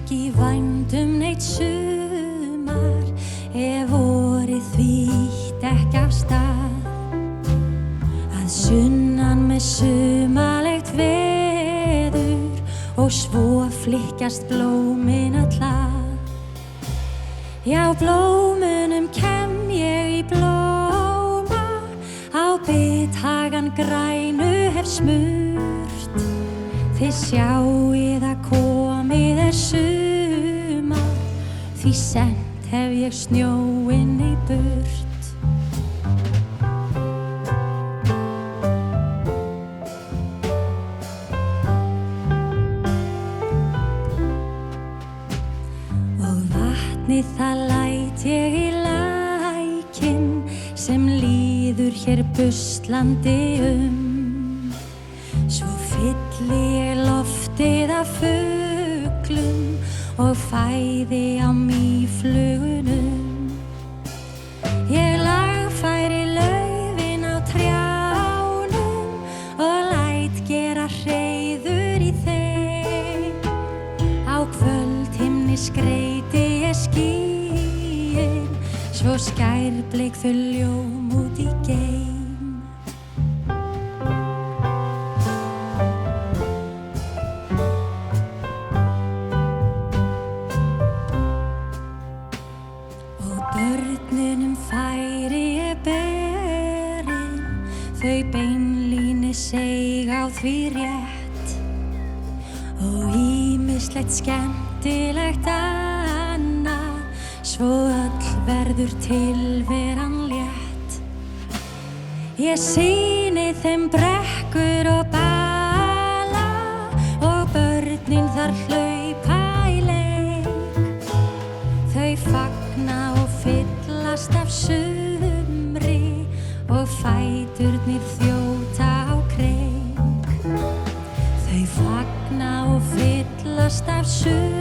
ekki í vændum neitt sumar, ef vorið því ýtt ekki af stað. Að sunnan með sumarlegt veður og svo flykkjast blómin öll að. Já, blómunum kem ég í blóma, á bithagan grænu hef smurt. Þið sjáið að komið sumar, því sent hef ég snjóinn í burt. Og vatnið það læt ég í lækinn sem líður hér buslandi Svo fylli ég loftið af fuglum og fæði á mýflugunum. Ég lagfæri laufin á trjánum og læt gera hreiður í þeim. Á kvöldhimni skreyti ég skýin, svo skærbleik þau ljóm út í geim. Börnunum færi ég berin, þau beinlínis eiga á því rétt. Og ýmislegt skemmtilegt annað, svo öll verður tilveran létt. Ég sýni þeim brekkur og bala og börnin þar hlaupa í leik. Þau fagna og fyllast af sumri og fæturnir þjóta á kreik. Þau fagna og fyllast af sumri